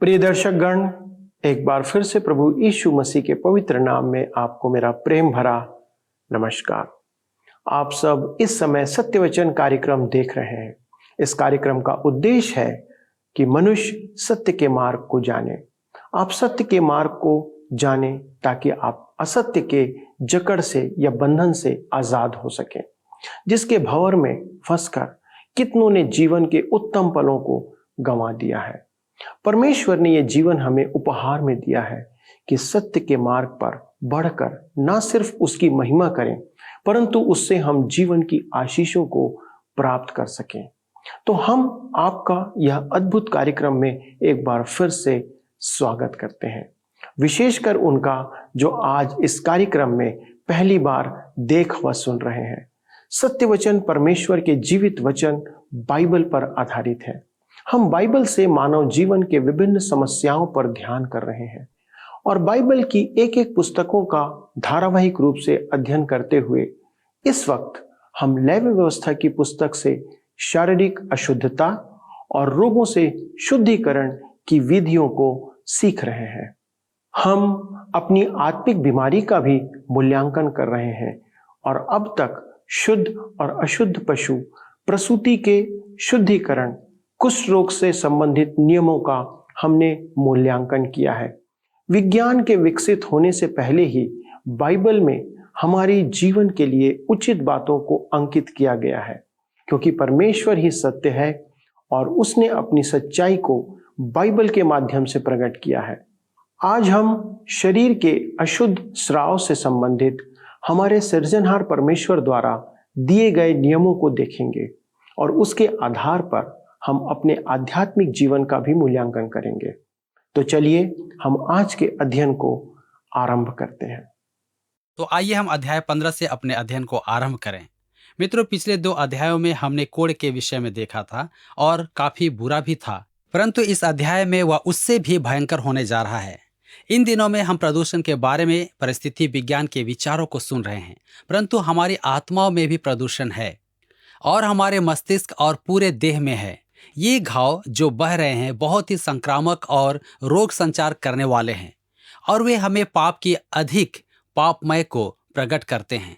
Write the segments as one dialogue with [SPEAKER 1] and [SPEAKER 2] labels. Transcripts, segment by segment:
[SPEAKER 1] प्रिय दर्शकगण, एक बार फिर से प्रभु यीशु मसीह के पवित्र नाम में आपको मेरा प्रेम भरा नमस्कार। आप सब इस समय सत्य वचन कार्यक्रम देख रहे हैं। इस कार्यक्रम का उद्देश्य है कि मनुष्य सत्य के मार्ग को जाने। आप सत्य के मार्ग को जाने ताकि आप असत्य के जकड़ से या बंधन से आजाद हो सकें, जिसके भंवर में फंसकर कितनों ने जीवन के उत्तम पलों को गंवा दिया है। परमेश्वर ने यह जीवन हमें उपहार में दिया है कि सत्य के मार्ग पर बढ़कर ना सिर्फ उसकी महिमा करें, परंतु उससे हम जीवन की आशीषों को प्राप्त कर सकें। तो हम आपका यह अद्भुत कार्यक्रम में एक बार फिर से स्वागत करते हैं, विशेषकर उनका जो आज इस कार्यक्रम में पहली बार देख व सुन रहे हैं। सत्य वचन परमेश्वर के जीवित वचन बाइबल पर आधारित है। हम बाइबल से मानव जीवन के विभिन्न समस्याओं पर ध्यान कर रहे हैं और बाइबल की एक एक पुस्तकों का धारावाहिक रूप से अध्ययन करते हुए इस वक्त हम लैव व्यवस्था की पुस्तक से शारीरिक अशुद्धता और रोगों से शुद्धिकरण की विधियों को सीख रहे हैं। हम अपनी आत्मिक बीमारी का भी मूल्यांकन कर रहे हैं और अब तक शुद्ध और अशुद्ध पशु, प्रसूति के शुद्धिकरण, कुष्ठ रोग से संबंधित नियमों का हमने मूल्यांकन किया है। विज्ञान के विकसित होने से पहले ही बाइबल में हमारी जीवन के लिए उचित बातों को अंकित किया गया है, क्योंकि परमेश्वर ही सत्य है और उसने अपनी सच्चाई को बाइबल के माध्यम से प्रकट किया है। आज हम शरीर के अशुद्ध स्राव से संबंधित हमारे सृजनहार परमेश्वर द्वारा दिए गए नियमों को देखेंगे और उसके आधार पर हम अपने आध्यात्मिक जीवन का भी मूल्यांकन करेंगे। तो चलिए हम आज के अध्ययन को आरंभ करते हैं।
[SPEAKER 2] तो आइए हम अध्याय 15 से अपने अध्ययन को आरंभ करें। मित्रों, पिछले 2 अध्यायों में हमने कोढ़ के विषय में देखा था और काफी बुरा भी था, परंतु इस अध्याय में वह उससे भी भयंकर होने जा रहा है। इन दिनों में हम प्रदूषण के बारे में परिस्थिति विज्ञान के विचारों को सुन रहे हैं, परंतु हमारी आत्माओं में भी प्रदूषण है और हमारे मस्तिष्क और पूरे देह में है। ये घाव जो बह रहे हैं बहुत ही संक्रामक और रोग संचार करने वाले हैं और वे हमें पाप की अधिक पापमय को प्रकट करते हैं।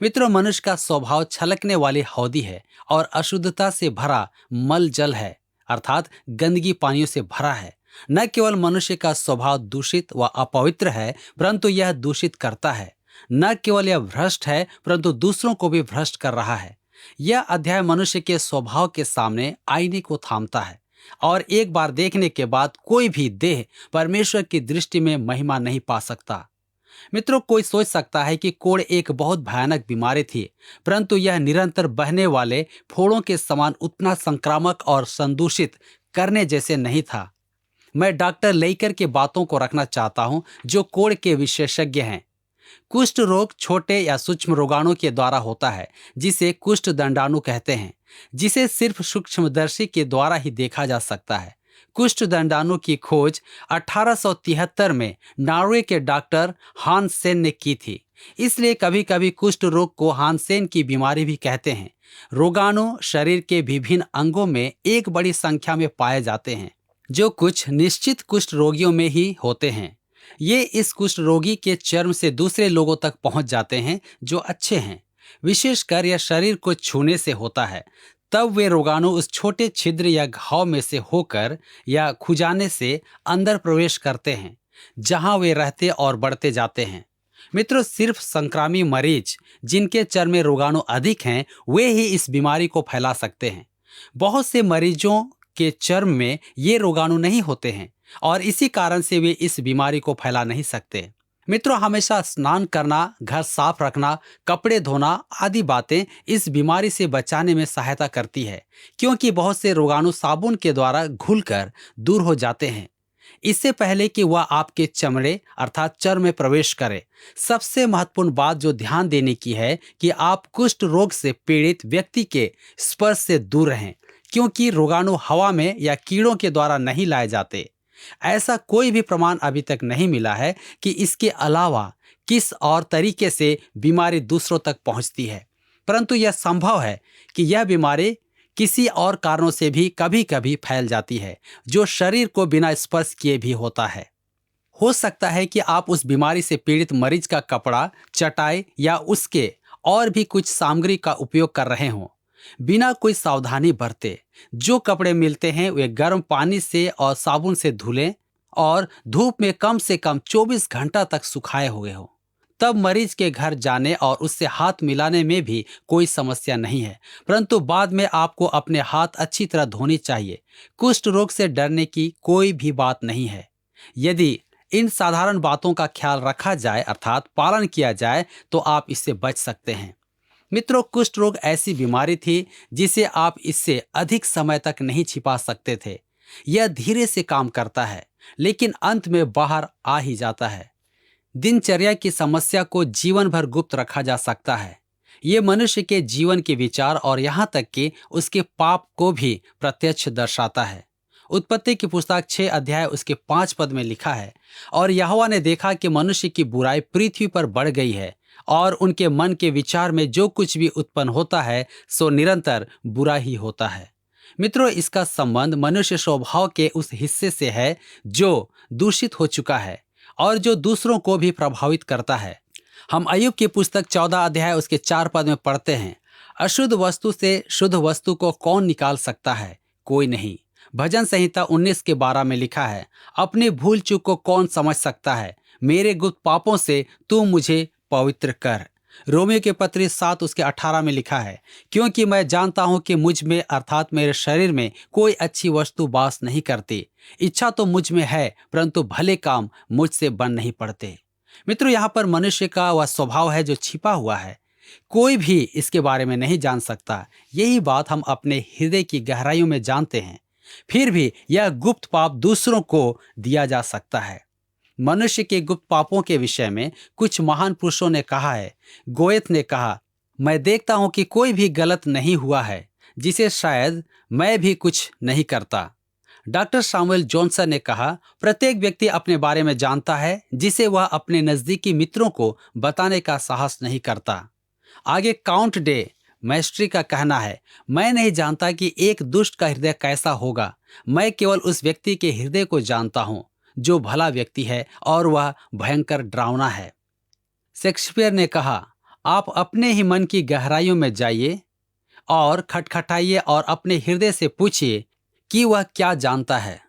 [SPEAKER 2] मित्रों, मनुष्य का स्वभाव छलकने वाली हौदी है और अशुद्धता से भरा मल जल है, अर्थात गंदगी पानियों से भरा है। न केवल मनुष्य का स्वभाव दूषित व अपवित्र है, परंतु यह दूषित करता है। न केवल यह भ्रष्ट है, परंतु दूसरों को भी भ्रष्ट कर रहा है। यह अध्याय मनुष्य के स्वभाव के सामने आईने को थामता है और एक बार देखने के बाद कोई भी देह परमेश्वर की दृष्टि में महिमा नहीं पा सकता। मित्रों, कोई सोच सकता है कि कोढ़ एक बहुत भयानक बीमारी थी, परंतु यह निरंतर बहने वाले फोड़ों के समान उतना संक्रामक और संदूषित करने जैसे नहीं था। मैं डॉक्टर लेकर के बातों को रखना चाहता हूं, जो कोढ़ के विशेषज्ञ हैं। कुष्ठ रोग छोटे या सूक्ष्म रोगाणु के द्वारा होता है, जिसे कुष्ठ दंडाणु कहते हैं, जिसे सिर्फ सूक्ष्मदर्शी के द्वारा ही देखा जा सकता है। कुष्ठ दंडाणु की खोज 1873 में नॉर्वे के डॉक्टर हानसेन ने की थी। इसलिए कभी कभी कुष्ठ रोग को हानसेन की बीमारी भी कहते हैं। रोगाणु शरीर के विभिन्न अंगों में एक बड़ी संख्या में पाए जाते हैं, जो कुछ निश्चित कुष्ठ रोगियों में ही होते हैं। ये इस कुष्ठ रोगी के चर्म से दूसरे लोगों तक पहुंच जाते हैं जो अच्छे हैं। विशेषकर यह शरीर को छूने से होता है। तब वे रोगाणु उस छोटे छिद्र या घाव में से होकर या खुजाने से अंदर प्रवेश करते हैं, जहां वे रहते और बढ़ते जाते हैं। मित्रों, सिर्फ संक्रामी मरीज जिनके चर्म में रोगाणु अधिक हैं, वे ही इस बीमारी को फैला सकते हैं। बहुत से मरीजों के चर्म में ये रोगाणु नहीं होते हैं और इसी कारण से वे इस बीमारी को फैला नहीं सकते। मित्रों, हमेशा स्नान करना, घर साफ रखना, कपड़े धोना आदि बातें इस बीमारी से बचाने में सहायता करती है, क्योंकि बहुत से रोगाणु साबुन के द्वारा घुलकर दूर हो जाते हैं इससे पहले कि वह आपके चमड़े अर्थात चर्म में प्रवेश करे। सबसे महत्वपूर्ण बात जो ध्यान देने की है कि आप कुष्ठ रोग से पीड़ित व्यक्ति के स्पर्श से दूर रहें, क्योंकि रोगाणु हवा में या कीड़ों के द्वारा नहीं लाए जाते। ऐसा कोई भी प्रमाण अभी तक नहीं मिला है कि इसके अलावा किस और तरीके से बीमारी दूसरों तक पहुंचती है, परंतु यह संभव है कि यह बीमारी किसी और कारणों से भी कभी कभी फैल जाती है, जो शरीर को बिना स्पर्श किए भी होता है। हो सकता है कि आप उस बीमारी से पीड़ित मरीज का कपड़ा, चटाई या उसके और भी कुछ सामग्री का उपयोग कर रहे हों, बिना कोई सावधानी बरते। जो कपड़े मिलते हैं वे गर्म पानी से और साबुन से धुलें और धूप में कम से कम 24 घंटा तक सुखाए हुए हो। तब मरीज के घर जाने और उससे हाथ मिलाने में भी कोई समस्या नहीं है, परंतु बाद में आपको अपने हाथ अच्छी तरह धोनी चाहिए। कुष्ठ रोग से डरने की कोई भी बात नहीं है। यदि इन साधारण बातों का ख्याल रखा जाए अर्थात पालन किया जाए तो आप इससे बच सकते हैं। मित्रों, कुष्ठ रोग ऐसी बीमारी थी जिसे आप इससे अधिक समय तक नहीं छिपा सकते थे। यह धीरे से काम करता है, लेकिन अंत में बाहर आ ही जाता है। दिनचर्या की समस्या को जीवन भर गुप्त रखा जा सकता है। ये मनुष्य के जीवन के विचार और यहाँ तक कि उसके पाप को भी प्रत्यक्ष दर्शाता है। उत्पत्ति की पुस्तक 6 अध्याय उसके 5 पद में लिखा है, और यहोवा ने देखा कि मनुष्य की बुराई पृथ्वी पर बढ़ गई है, और उनके मन के विचार में जो कुछ भी उत्पन्न होता है सो निरंतर बुरा ही होता है। मित्रों, इसका संबंध मनुष्य स्वभाव के उस हिस्से से है जो दूषित हो चुका है और जो दूसरों को भी प्रभावित करता है। हम अय्यूब की पुस्तक 14 अध्याय उसके 4 पद में पढ़ते हैं, अशुद्ध वस्तु से शुद्ध वस्तु को कौन निकाल सकता है? कोई नहीं। भजन संहिता 19 के 12 में लिखा है, अपनी भूल चूक को कौन समझ सकता है? मेरे गुप्त पापों से तू मुझे पवित्र कर। रोमियो के पत्री 7 उसके 18 में लिखा है, क्योंकि मैं जानता हूं कि मुझ में अर्थात मेरे शरीर में कोई अच्छी वस्तु वास नहीं करती। इच्छा तो मुझ में है, परंतु भले काम मुझसे बन नहीं पड़ते। मित्रों, यहाँ पर मनुष्य का वह स्वभाव है जो छिपा हुआ है। कोई भी इसके बारे में नहीं जान सकता। यही बात हम अपने हृदय की गहराइयों में जानते हैं। फिर भी यह गुप्त पाप दूसरों को दिया जा सकता है। मनुष्य के गुप्त पापों के विषय में कुछ महान पुरुषों ने कहा है। गोएथ ने कहा, मैं देखता हूं कि कोई भी गलत नहीं हुआ है जिसे शायद मैं भी कुछ नहीं करता। डॉक्टर सैमुअल जॉनसन ने कहा, प्रत्येक व्यक्ति अपने बारे में जानता है जिसे वह अपने नजदीकी मित्रों को बताने का साहस नहीं करता। आगे काउंट डे मैस्ट्री का कहना है, मैं नहीं जानता कि एक दुष्ट का हृदय कैसा होगा। मैं केवल उस व्यक्ति के हृदय को जानता हूं जो भला व्यक्ति है और वह भयंकर डरावना है। शेक्सपियर ने कहा, आप अपने ही मन की गहराइयों में जाइए और खटखटाइए और अपने हृदय से पूछिए कि वह क्या जानता है।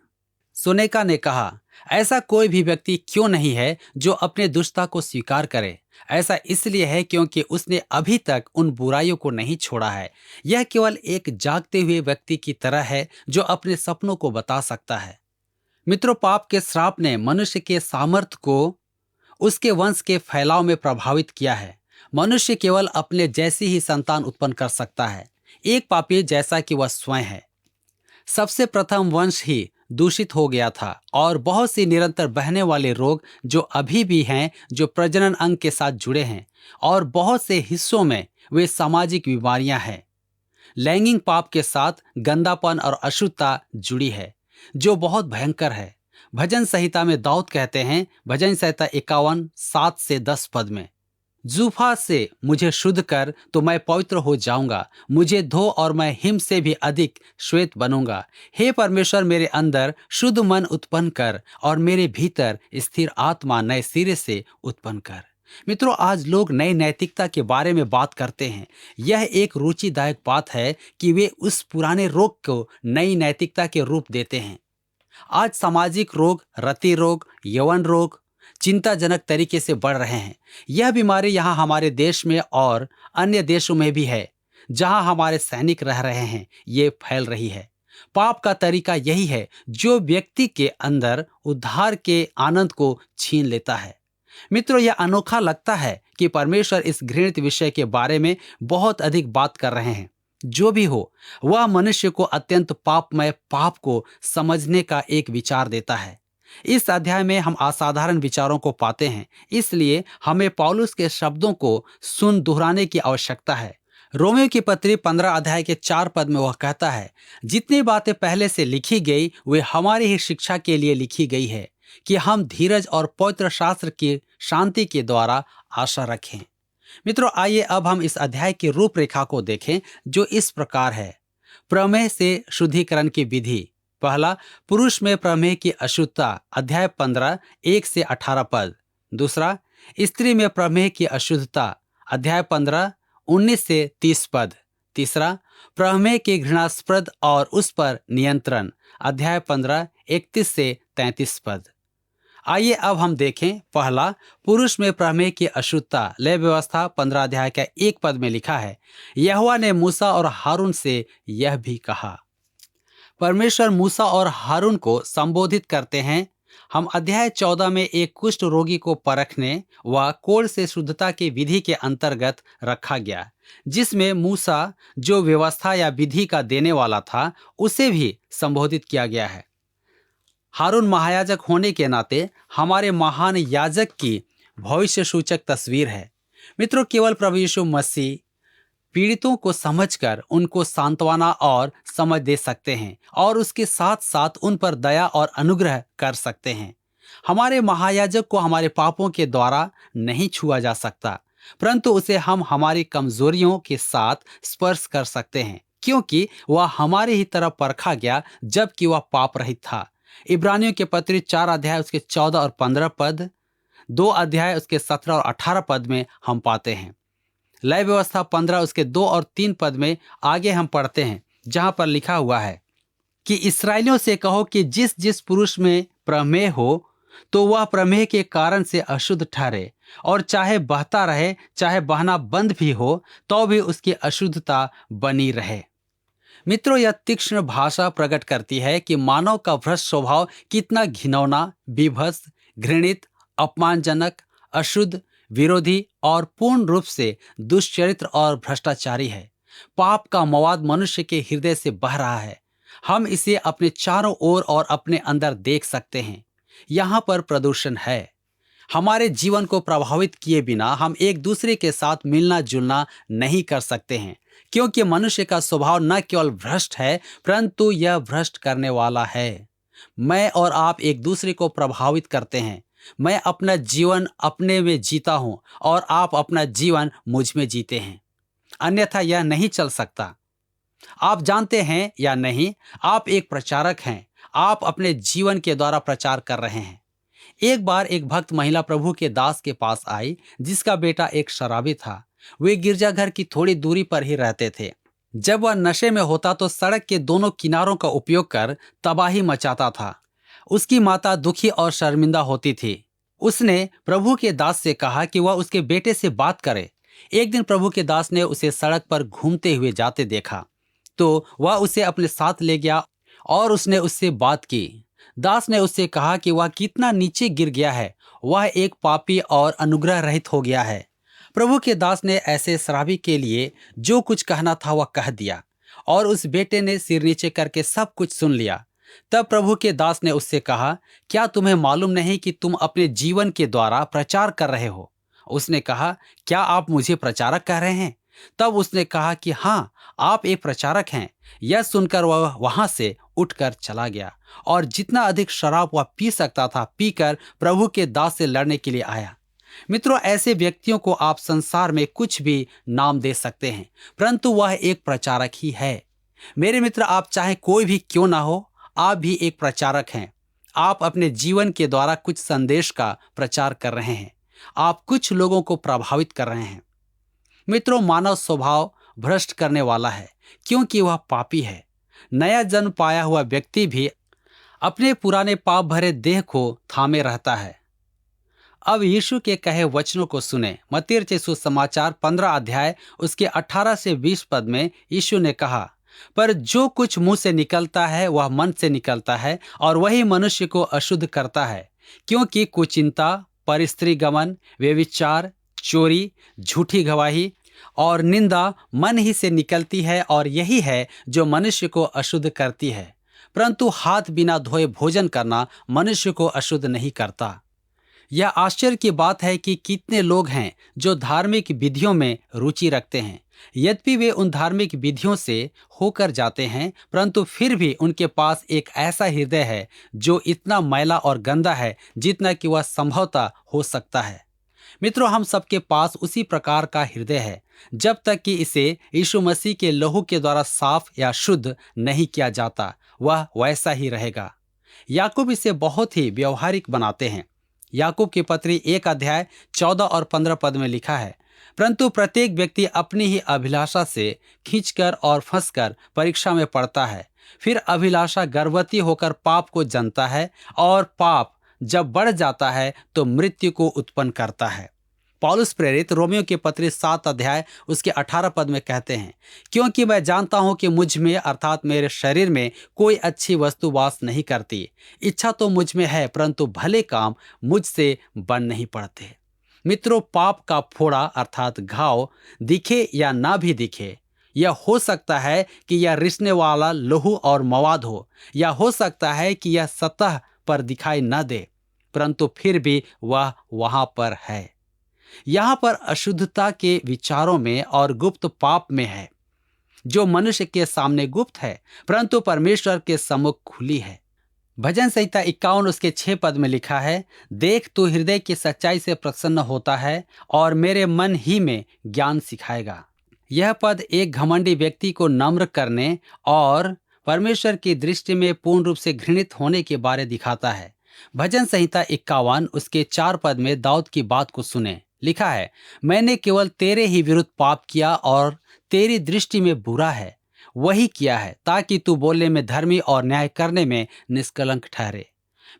[SPEAKER 2] सुनेका ने कहा, ऐसा कोई भी व्यक्ति क्यों नहीं है जो अपने दुष्टता को स्वीकार करे। ऐसा इसलिए है क्योंकि उसने अभी तक उन बुराइयों को नहीं छोड़ा है। यह केवल एक जागते हुए व्यक्ति की तरह है जो अपने सपनों को बता सकता है। मित्रों, पाप के श्राप ने मनुष्य के सामर्थ्य को उसके वंश के फैलाव में प्रभावित किया है। मनुष्य केवल अपने जैसी ही संतान उत्पन्न कर सकता है, एक पापी जैसा कि वह स्वयं है। सबसे प्रथम वंश ही दूषित हो गया था और बहुत सी निरंतर बहने वाले रोग जो अभी भी हैं, जो प्रजनन अंग के साथ जुड़े हैं, और बहुत से हिस्सों में वे सामाजिक बीमारियां हैं। लैंगिक पाप के साथ गंदापन और अशुद्धता जुड़ी है जो बहुत भयंकर है। भजन संहिता में दाऊद कहते हैं, भजन संहिता 51 7 से 10 पद में, जूफा से मुझे शुद्ध कर तो मैं पवित्र हो जाऊंगा, मुझे धो और मैं हिम से भी अधिक श्वेत बनूंगा। हे परमेश्वर, मेरे अंदर शुद्ध मन उत्पन्न कर और मेरे भीतर स्थिर आत्मा नए सिरे से उत्पन्न कर। मित्रों, आज लोग नई नैतिकता के बारे में बात करते हैं। यह एक रुचिदायक बात है कि वे उस पुराने रोग को नई नैतिकता के रूप देते हैं। आज सामाजिक रोग, रति रोग, यौवन रोग चिंताजनक तरीके से बढ़ रहे हैं। यह बीमारी यहाँ हमारे देश में और अन्य देशों में भी है जहाँ हमारे सैनिक रह रहे हैं। ये फैल रही है। पाप का तरीका यही है जो व्यक्ति के अंदर उद्धार के आनंद को छीन लेता है। मित्रों, यह अनोखा लगता है कि परमेश्वर इस घृणित विषय के बारे में बहुत अधिक बात कर रहे हैं। जो भी हो, वह मनुष्य को अत्यंत पापमय पाप को समझने का एक विचार देता है। इस अध्याय में हम असाधारण विचारों को पाते हैं, इसलिए हमें पौलुस के शब्दों को दोहराने की आवश्यकता है। रोमियो की पत्री 15 अध्याय के 4 पद में वह कहता है, जितनी बातें पहले से लिखी गई वे हमारी ही शिक्षा के लिए लिखी गई है कि हम धीरज और पवित्र शास्त्र की शांति के द्वारा आशा रखें। मित्रों, आइए अब हम इस अध्याय की रूपरेखा को देखें जो इस प्रकार है। प्रमेह से शुद्धिकरण की विधि। पहला, पुरुष में प्रमेह की अशुद्धता, अध्याय 15 1 से 18 पद। दूसरा, स्त्री में प्रमेह की अशुद्धता, अध्याय 15 19 से 30 पद। तीसरा, प्रमेह के घृणास्पद और उस पर नियंत्रण, अध्याय 15 31 से 33 पद। आइए अब हम देखें। पहला, पुरुष में प्रमेह की अशुद्धता। लय व्यवस्था 15 अध्याय का 1 पद में लिखा है, यहोवा ने मूसा और हारून से यह भी कहा। परमेश्वर मूसा और हारून को संबोधित करते हैं। हम अध्याय 14 में एक कुष्ठ रोगी को परखने व कोढ़ से शुद्धता की विधि के अंतर्गत रखा गया, जिसमें मूसा जो व्यवस्था या विधि का देने वाला था उसे भी संबोधित किया गया है। हारून महायाजक होने के नाते हमारे महान याजक की भविष्य सूचक तस्वीर है। मित्रों, केवल प्रभु यीशु मसीह पीड़ितों को समझकर उनको सांत्वना और समझ दे सकते हैं और उसके साथ साथ उन पर दया और अनुग्रह कर सकते हैं। हमारे महायाजक को हमारे पापों के द्वारा नहीं छुआ जा सकता, परंतु उसे हम हमारी कमजोरियों के साथ स्पर्श कर सकते हैं, क्योंकि वह हमारी ही तरह परखा गया जबकि वह पाप रहित था। इब्रानियों के पत्री 4 अध्याय उसके 14 और 15 पद, 2 अध्याय उसके 17 और 18 पद में हम पाते हैं। लय व्यवस्था 15 उसके 2 और 3 पद में आगे हम पढ़ते हैं, जहां पर लिखा हुआ है कि इस्राएलियों से कहो कि जिस जिस पुरुष में प्रमेह हो तो वह प्रमेह के कारण से अशुद्ध ठहरे, और चाहे बहता रहे चाहे बहना बंद भी हो तो भी उसकी अशुद्धता बनी रहे। मित्रों, यह तीक्ष्ण भाषा प्रकट करती है कि मानव का भ्रष्ट स्वभाव कितना घिनौना, विभत्स, घृणित, अपमानजनक, अशुद्ध, विरोधी और पूर्ण रूप से दुष्चरित्र और भ्रष्टाचारी है। पाप का मवाद मनुष्य के हृदय से बह रहा है। हम इसे अपने चारों ओर और अपने अंदर देख सकते हैं। यहाँ पर प्रदूषण है। हमारे जीवन को प्रभावित किए बिना हम एक दूसरे के साथ मिलना जुलना नहीं कर सकते हैं, क्योंकि मनुष्य का स्वभाव न केवल भ्रष्ट है परंतु यह भ्रष्ट करने वाला है। मैं और आप एक दूसरे को प्रभावित करते हैं। मैं अपना जीवन अपने में जीता हूं और आप अपना जीवन मुझ में जीते हैं, अन्यथा यह नहीं चल सकता। आप जानते हैं या नहीं, आप एक प्रचारक हैं। आप अपने जीवन के द्वारा प्रचार कर रहे हैं। एक बार एक भक्त महिला प्रभु के दास के पास आई, जिसका बेटा एक शराबी था। वे गिरजाघर की थोड़ी दूरी पर ही रहते थे। जब वह नशे में होता तो सड़क के दोनों किनारों का उपयोग कर तबाही मचाता था। उसकी माता दुखी और शर्मिंदा होती थी। उसने प्रभु के दास से कहा कि वह उसके बेटे से बात करे। एक दिन प्रभु के दास ने उसे सड़क पर घूमते हुए जाते देखा, तो वह उसे अपने साथ ले गया और उसने उससे बात की। दास ने उससे कहा कि वह कितना नीचे गिर गया है, वह एक पापी और अनुग्रह रहित हो गया है। प्रभु के दास ने ऐसे शराबी के लिए जो कुछ कहना था वह कह दिया, और उस बेटे ने सिर नीचे करके सब कुछ सुन लिया। तब प्रभु के दास ने उससे कहा, क्या तुम्हें मालूम नहीं कि तुम अपने जीवन के द्वारा प्रचार कर रहे हो? उसने कहा, क्या आप मुझे प्रचारक कह रहे हैं? तब उसने कहा कि हाँ, आप एक प्रचारक हैं। यह सुनकर वह वहां से उठकर चला गया और जितना अधिक शराब वह पी सकता था पीकर प्रभु के दास से लड़ने के लिए आया। मित्रों, ऐसे व्यक्तियों को आप संसार में कुछ भी नाम दे सकते हैं, परंतु वह एक प्रचारक ही है। मेरे मित्र, आप चाहे कोई भी क्यों ना हो, आप भी एक प्रचारक हैं। आप अपने जीवन के द्वारा कुछ संदेश का प्रचार कर रहे हैं। आप कुछ लोगों को प्रभावित कर रहे हैं। मित्रों, मानव स्वभाव भ्रष्ट करने वाला है, क्योंकि वह पापी है। नया जन्म पाया हुआ व्यक्ति भी अपने पुराने पाप भरे देह को थामे रहता है। अब यीशु के कहे वचनों को सुने। मत्ती रचित सुसमाचार 15 अध्याय उसके 18 से 20 पद में यीशु ने कहा, पर जो कुछ मुंह से निकलता है वह मन से निकलता है, और वही मनुष्य को अशुद्ध करता है, क्योंकि कुचिंता, परस्त्रीगमन, व्यभिचार, चोरी, झूठी गवाही और निंदा मन ही से निकलती है, और यही है जो मनुष्य को अशुद्ध करती है। परंतु हाथ बिना धोए भोजन करना मनुष्य को अशुद्ध नहीं करता। यह आश्चर्य की बात है कि कितने लोग हैं जो धार्मिक विधियों में रुचि रखते हैं। यद्यपि वे उन धार्मिक विधियों से होकर जाते हैं, परंतु फिर भी उनके पास एक ऐसा हृदय है जो इतना मैला और गंदा है जितना कि वह संभवतः हो सकता है। मित्रों, हम सबके पास उसी प्रकार का हृदय है। जब तक कि इसे यीशु मसीह के लहू के द्वारा साफ या शुद्ध नहीं किया जाता, वह वैसा ही रहेगा। याकूब इसे बहुत ही व्यवहारिक बनाते हैं। याकूब की पत्री 1 अध्याय 14 और 15 पद में लिखा है, परंतु प्रत्येक व्यक्ति अपनी ही अभिलाषा से खींचकर और फंसकर परीक्षा में पड़ता है। फिर अभिलाषा गर्भवती होकर पाप को जनता है, और पाप जब बढ़ जाता है तो मृत्यु को उत्पन्न करता है। पौलुस प्रेरित रोमियो के पत्री 7 अध्याय उसके 18 पद में कहते हैं, क्योंकि मैं जानता हूं कि मुझ में अर्थात मेरे शरीर में कोई अच्छी वस्तु वास नहीं करती। इच्छा तो मुझ में है, परंतु भले काम मुझसे बन नहीं पड़ते। मित्रों, पाप का फोड़ा अर्थात घाव दिखे या ना भी दिखे, यह हो सकता है कि यह रिसने वाला लहू और मवाद हो, या हो सकता है कि यह सतह पर दिखाई न दे, परंतु फिर भी वह वहां पर है। यहाँ पर अशुद्धता के विचारों में और गुप्त पाप में है, जो मनुष्य के सामने गुप्त है परंतु परमेश्वर के सम्मुख खुली है। भजन संहिता 51 उसके 6 पद में लिखा है, देख तू हृदय की सच्चाई से प्रसन्न होता है और मेरे मन ही में ज्ञान सिखाएगा। यह पद एक घमंडी व्यक्ति को नम्र करने और परमेश्वर की दृष्टि में पूर्ण रूप से घृणित होने के बारे दिखाता है। भजन संहिता 51 उसके 4 पद में दाऊद की बात को सुने। लिखा है, मैंने केवल तेरे ही विरुद्ध पाप किया और तेरी दृष्टि में बुरा है वही किया है, ताकि तू बोलने में धर्मी और न्याय करने में निष्कलंक ठहरे।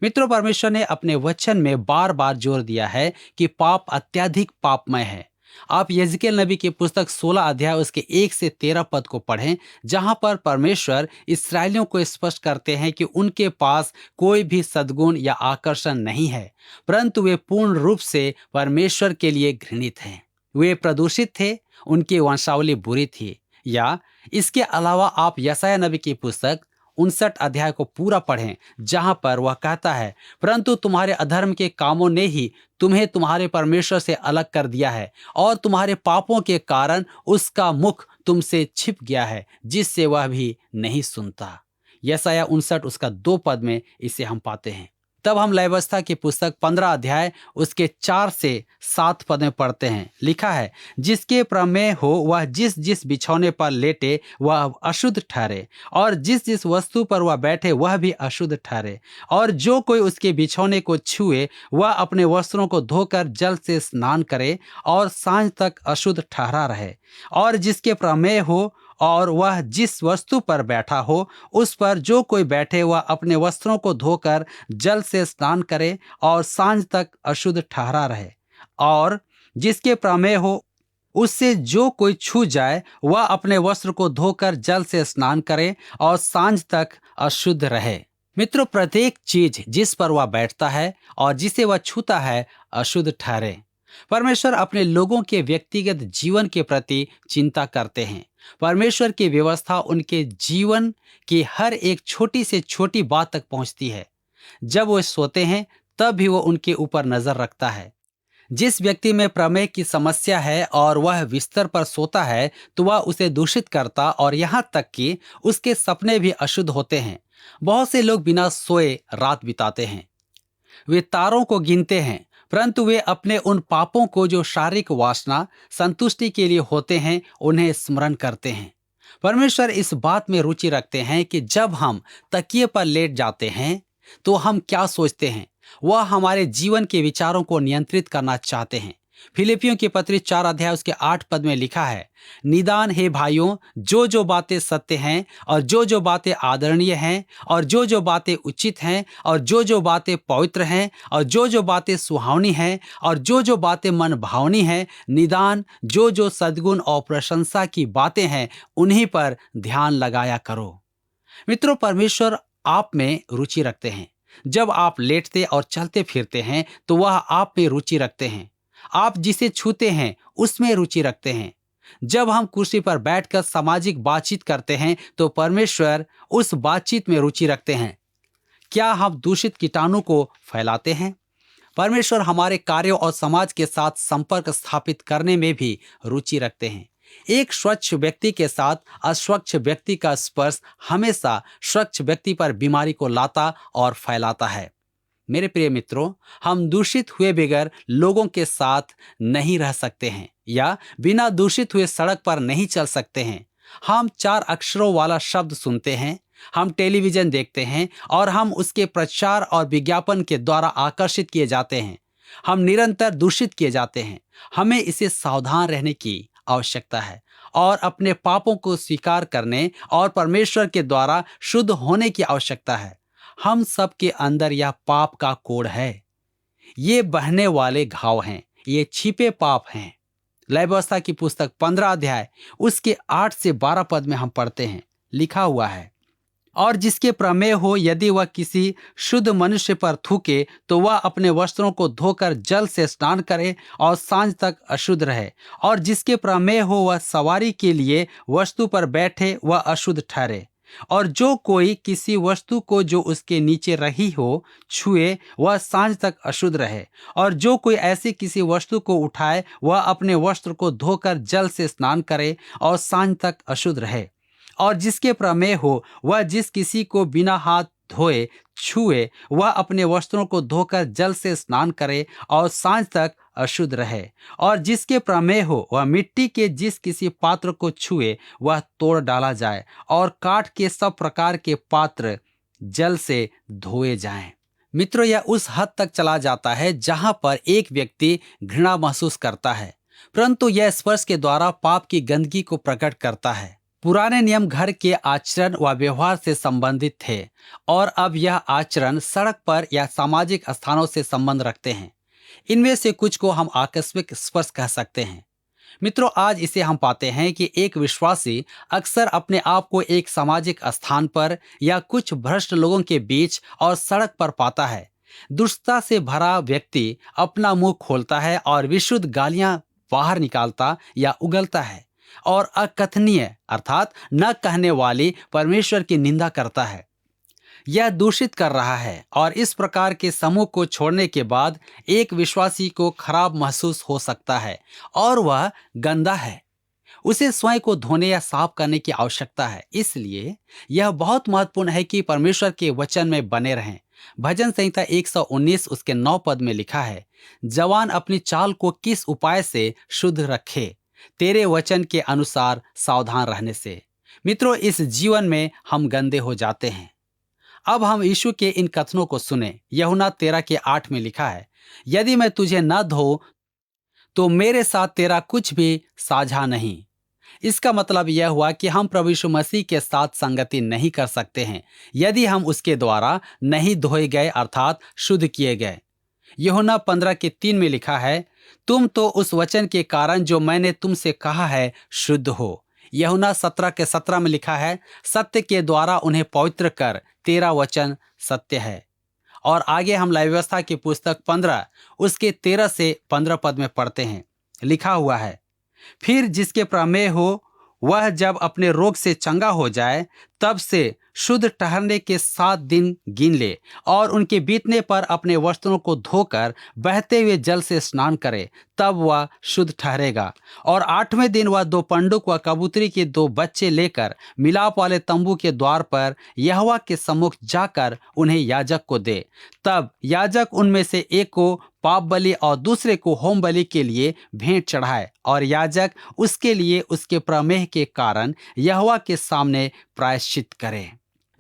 [SPEAKER 2] मित्रों, परमेश्वर ने अपने वचन में बार बार जोर दिया है कि पाप अत्यधिक पापमय है। आप यजकेल नबी की पुस्तक 16 अध्याय उसके 1 से 13 पद को पढ़ें, जहां पर परमेश्वर इस्राएलियों को स्पष्ट करते हैं कि उनके पास कोई भी सद्गुण या आकर्षण नहीं है, परंतु वे पूर्ण रूप से परमेश्वर के लिए घृणित हैं। वे प्रदूषित थे, उनकी वंशावली बुरी थी। या इसके अलावा आप यशायाह नबी की पुस्तक 59 अध्याय को पूरा पढ़ें, जहां पर वह कहता है, परंतु तुम्हारे अधर्म के कामों ने ही तुम्हें तुम्हारे परमेश्वर से अलग कर दिया है, और तुम्हारे पापों के कारण उसका मुख तुमसे छिप गया है, जिससे वह भी नहीं सुनता। यशायाह 59 उसका 2 पद में इसे हम पाते हैं। तब हम लय व्यवस्था की पुस्तक 15 अध्याय उसके 4 से 7 पद में पढ़ते हैं। लिखा है, जिसके प्रमेय हो वह जिस जिस बिछौने पर लेटे वह अशुद्ध ठहरे, और जिस जिस वस्तु पर वह बैठे वह भी अशुद्ध ठहरे, और जो कोई उसके बिछौने को छुए वह अपने वस्त्रों को धोकर जल से स्नान करे और सांझ तक अशुद्ध ठहरा रहे। और जिसके प्रमेय हो और वह जिस वस्तु पर बैठा हो उस पर जो कोई बैठे वह अपने वस्त्रों को धोकर जल से स्नान करे और सांझ तक अशुद्ध ठहरा रहे। और जिसके प्रमेय हो उससे जो कोई छू जाए वह अपने वस्त्र को धोकर जल से स्नान करे और सांझ तक अशुद्ध रहे। मित्रों, प्रत्येक चीज जिस पर वह बैठता है और जिसे वह छूता है अशुद्ध ठहरे। परमेश्वर अपने लोगों के व्यक्तिगत जीवन के प्रति चिंता करते हैं। परमेश्वर की व्यवस्था उनके जीवन की हर एक छोटी से छोटी बात तक पहुंचती है। जब वो सोते हैं तब भी वो उनके ऊपर नजर रखता है। जिस व्यक्ति में प्रमेह की समस्या है और वह बिस्तर पर सोता है तो वह उसे दूषित करता और यहाँ तक कि उसके सपने भी अशुद्ध होते हैं। बहुत से लोग बिना सोए रात बिताते हैं। वे तारों को गिनते हैं, परंतु वे अपने उन पापों को जो शारीरिक वासना संतुष्टि के लिए होते हैं उन्हें स्मरण करते हैं। परमेश्वर इस बात में रुचि रखते हैं कि जब हम तकिए पर लेट जाते हैं तो हम क्या सोचते हैं। वह हमारे जीवन के विचारों को नियंत्रित करना चाहते हैं। फिलिपियों की पत्री 4 अध्याय उसके 8 पद में लिखा है, निदान हे भाइयों, जो जो बातें सत्य हैं और जो जो बातें आदरणीय हैं और जो जो बातें उचित हैं और जो जो बातें पवित्र हैं और जो जो बातें सुहावनी हैं और जो जो बातें मन भावनी हैं, निदान जो जो सद्गुण और प्रशंसा की बातें हैं उन्हीं पर ध्यान लगाया करो। मित्रों, परमेश्वर आप में रुचि रखते हैं। जब आप लेटते और चलते फिरते हैं तो वह आप में रुचि रखते हैं। आप जिसे छूते हैं उसमें रुचि रखते हैं। जब हम कुर्सी पर बैठकर सामाजिक बातचीत करते हैं तो परमेश्वर उस बातचीत में रुचि रखते हैं। क्या हम दूषित कीटाणु को फैलाते हैं? परमेश्वर हमारे कार्यों और समाज के साथ संपर्क स्थापित करने में भी रुचि रखते हैं। एक स्वच्छ व्यक्ति के साथ अस्वच्छ व्यक्ति का स्पर्श हमेशा स्वच्छ व्यक्ति पर बीमारी को लाता और फैलाता है। मेरे प्रिय मित्रों, हम दूषित हुए बगैर लोगों के साथ नहीं रह सकते हैं या बिना दूषित हुए सड़क पर नहीं चल सकते हैं। हम 4 अक्षरों वाला शब्द सुनते हैं, हम टेलीविजन देखते हैं और हम उसके प्रचार और विज्ञापन के द्वारा आकर्षित किए जाते हैं। हम निरंतर दूषित किए जाते हैं। हमें इसे सावधान रहने की आवश्यकता है और अपने पापों को स्वीकार करने और परमेश्वर के द्वारा शुद्ध होने की आवश्यकता है। हम सबके अंदर यह पाप का कोढ़ है। ये बहने वाले घाव हैं, ये छिपे पाप हैं। लय व्यवस्था की पुस्तक 15 अध्याय उसके 8 से 12 पद में हम पढ़ते हैं, लिखा हुआ है, और जिसके प्रमेय हो यदि वह किसी शुद्ध मनुष्य पर थूके तो वह अपने वस्त्रों को धोकर जल से स्नान करे और सांझ तक अशुद्ध रहे। और जिसके प्रमेय हो वह सवारी के लिए वस्तु पर बैठे वह अशुद्ध ठहरे। और जो कोई किसी वस्तु को जो उसके नीचे रही हो छुए वह सांझ तक अशुद्ध रहे। और जो कोई ऐसी किसी वस्तु को उठाए वह अपने वस्त्र को धोकर जल से स्नान करे और सांझ तक अशुद्ध रहे। और जिसके प्रमेय हो वह जिस किसी को बिना हाथ धोए छुए वह अपने वस्त्रों को धोकर जल से स्नान करे और सांझ तक अशुद्ध रहे। और जिसके प्रमेय हो वह मिट्टी के जिस किसी पात्र को छुए वह तोड़ डाला जाए और काठ के सब प्रकार के पात्र जल से धोए जाएं। मित्रों, यह उस हद तक चला जाता है जहां पर एक व्यक्ति घृणा महसूस करता है, परंतु यह स्पर्श के द्वारा पाप की गंदगी को प्रकट करता है। पुराने नियम घर के आचरण व व्यवहार से संबंधित थे और अब यह आचरण सड़क पर या सामाजिक स्थानों से संबंध रखते हैं। इनमें से कुछ को हम आकस्मिक स्पर्श कह सकते हैं। मित्रों, आज इसे हम पाते हैं कि एक विश्वासी अक्सर अपने आप को एक सामाजिक स्थान पर या कुछ भ्रष्ट लोगों के बीच और सड़क पर पाता है। दुष्टता से भरा व्यक्ति अपना मुंह खोलता है और विशुद्ध गालियां बाहर निकालता या उगलता है और अकथनीय अर्थात न कहने वाली परमेश्वर की निंदा करता है। यह दूषित कर रहा है और इस प्रकार के समूह को छोड़ने के बाद एक विश्वासी को खराब महसूस हो सकता है और वह गंदा है। उसे स्वयं को धोने या साफ करने की आवश्यकता है। इसलिए यह बहुत महत्वपूर्ण है कि परमेश्वर के वचन में बने रहें। भजन संहिता 119 उसके 9 पद में लिखा है, जवान अपनी चाल को किस उपाय से शुद्ध रखे, तेरे वचन के अनुसार सावधान रहने से। मित्रों, इस जीवन में हम गंदे हो जाते हैं। अब हम यीशु के इन कथनों को सुने। यूहन्ना 13 के 8 में लिखा है, यदि मैं तुझे न धोऊं तो मेरे साथ तेरा कुछ भी साझा नहीं। इसका मतलब यह हुआ कि हम प्रभु यीशु मसीह के साथ संगति नहीं कर सकते हैं यदि हम उसके द्वारा नहीं धोए गए अर्थात शुद्ध किए गए। यूहन्ना 15 के 3 में लिखा है, तुम तो उस वचन के कारण जो मैंने तुमसे कहा है शुद्ध हो। यूहन्ना 17 के 17 में लिखा है, सत्य के द्वारा उन्हें पवित्र कर, तेरा वचन सत्य है। और आगे हम लय व्यवस्था की पुस्तक 15 उसके 13 से 15 पद में पढ़ते हैं, लिखा हुआ है, फिर जिसके प्रमेय हो वह जब अपने रोग से चंगा हो जाए तब से शुद्ध ठहरने के 7 दिन गिन ले और उनके बीतने पर अपने वस्त्रों को धोकर बहते हुए जल से स्नान करे, तब वह शुद्ध ठहरेगा। और 8वें दिन वह 2 पंडुक व कबूतरी के 2 बच्चे लेकर मिलाप वाले तंबू के द्वार पर यहोवा के सम्मुख जाकर उन्हें याजक को दे। तब याजक उनमें से एक को पाप बलि और दूसरे को होम बलि के लिए भेंट चढ़ाए और याजक उसके लिए उसके प्रमेह के कारण यहोवा के सामने प्रायश्चित करे।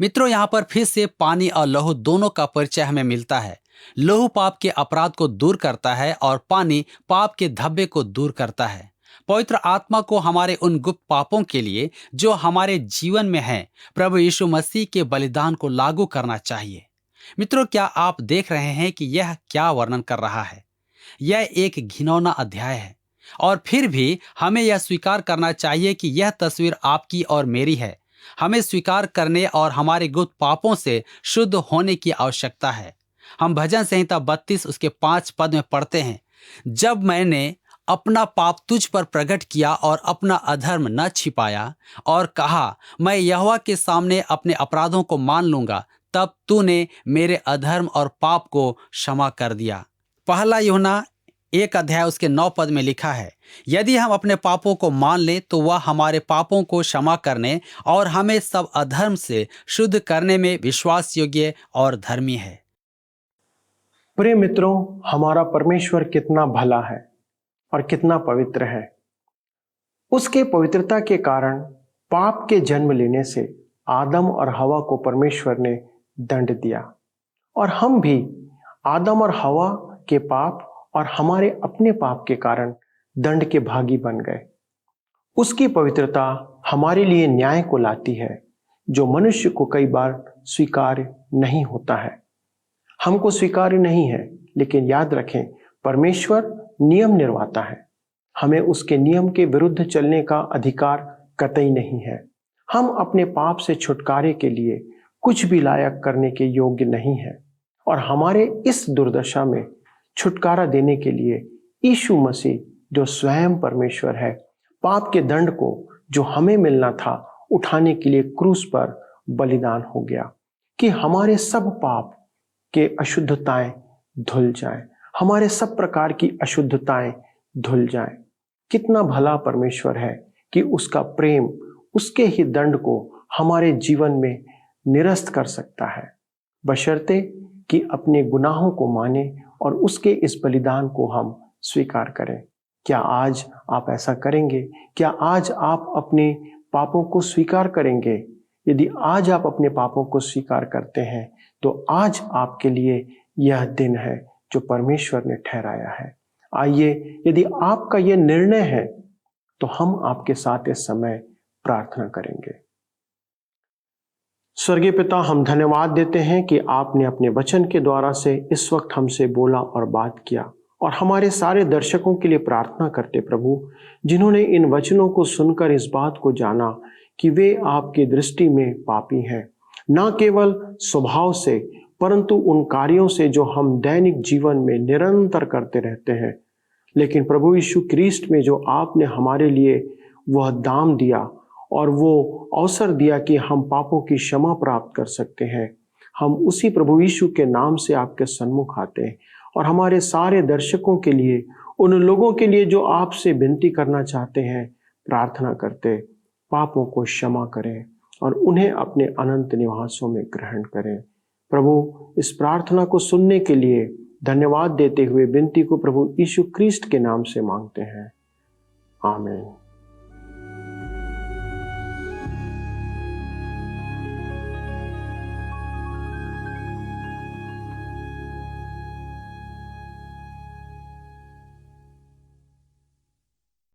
[SPEAKER 2] मित्रों, यहाँ पर फिर से पानी और लहू दोनों का परिचय हमें मिलता है। लहू पाप के अपराध को दूर करता है और पानी पाप के धब्बे को दूर करता है। पवित्र आत्मा को हमारे उन गुप्त पापों के लिए जो हमारे जीवन में है प्रभु यीशु मसीह के बलिदान को लागू करना चाहिए। मित्रों, क्या आप देख रहे हैं कि यह क्या वर्णन कर रहा है? यह एक घिनौना अध्याय है और फिर भी हमें यह स्वीकार करना चाहिए कि यह तस्वीर आपकी और मेरी है। हमें स्वीकार करने और हमारे गुप्त पापों से शुद्ध होने की आवश्यकता है। हम भजन संहिता 32 उसके 5 पद में पढ़ते हैं, जब मैंने अपना पाप तुझ पर प्रकट किया और अपना अधर्म न छिपाया और कहा मैं यहोवा के सामने अपने अपराधों को मान लूंगा, तब तूने मेरे अधर्म और पाप को क्षमा कर दिया। पहला यूहन्ना 1 अध्याय उसके 9 पद में लिखा है, यदि हम अपने पापों को मान लें तो वह हमारे पापों को क्षमा करने और हमें सब अधर्म से शुद्ध करने में विश्वास योग्य और धर्मी है।
[SPEAKER 1] प्रिय मित्रों, हमारा परमेश्वर कितना भला है और कितना पवित्र है। उसके पवित्रता के कारण पाप के जन्म लेने से आदम और हवा को परमेश्वर ने दंड दिया और हम भी आदम और हवा के पाप और हमारे अपने पाप के कारण दंड के भागी बन गए। उसकी पवित्रता हमारे लिए न्याय को लाती है, जो मनुष्य को कई बार स्वीकार्य नहीं होता है। हमको स्वीकार्य नहीं है, लेकिन याद रखें, परमेश्वर नियम निर्माता है। हमें उसके नियम के विरुद्ध चलने का अधिकार कतई नहीं है। हम अपने पाप से छुटकारे के लिए कुछ भी लायक करने के योग्य नहीं है और हमारे इस दुर्दशा में छुटकारा देने के लिए यीशु मसीह, जो स्वयं परमेश्वर है, पाप के दंड को जो हमें मिलना था उठाने के लिए क्रूस पर बलिदान हो गया कि हमारे सब पाप के अशुद्धताएं धुल जाएं, हमारे सब प्रकार की अशुद्धताएं धुल जाएं। कितना भला परमेश्वर है कि उसका प्रेम उसके ही दंड को हमारे जीवन में निरस्त कर सकता है, बशर्ते कि अपने गुनाहों को माने और उसके इस बलिदान को हम स्वीकार करें। क्या आज आप ऐसा करेंगे? क्या आज आप अपने पापों को स्वीकार करेंगे? यदि आज आप अपने पापों को स्वीकार करते हैं तो आज आपके लिए यह दिन है जो परमेश्वर ने ठहराया है। आइए, यदि आपका यह निर्णय है तो हम आपके साथ इस समय प्रार्थना करेंगे। स्वर्गीय पिता, हम धन्यवाद देते हैं कि आपने अपने वचन के द्वारा से इस वक्त हमसे बोला और बात किया, और हमारे सारे दर्शकों के लिए प्रार्थना करते प्रभु, जिन्होंने इन वचनों को सुनकर इस बात को जाना कि वे आपकी दृष्टि में पापी हैं, न केवल स्वभाव से परंतु उन कार्यों से जो हम दैनिक जीवन में निरंतर करते रहते हैं। लेकिन प्रभु यीशु क्रिस्ट में जो आपने हमारे लिए वह दाम दिया और वो अवसर दिया कि हम पापों की क्षमा प्राप्त कर सकते हैं, हम उसी प्रभु यीशु के नाम से आपके सन्मुख आते हैं और हमारे सारे दर्शकों के लिए, उन लोगों के लिए जो आपसे विनती करना चाहते हैं, प्रार्थना करते, पापों को क्षमा करें और उन्हें अपने अनंत निवासों में ग्रहण करें। प्रभु, इस प्रार्थना को सुनने के लिए धन्यवाद देते हुए विनती को प्रभु यीशु क्रिस्ट के नाम से मांगते हैं। आमीन।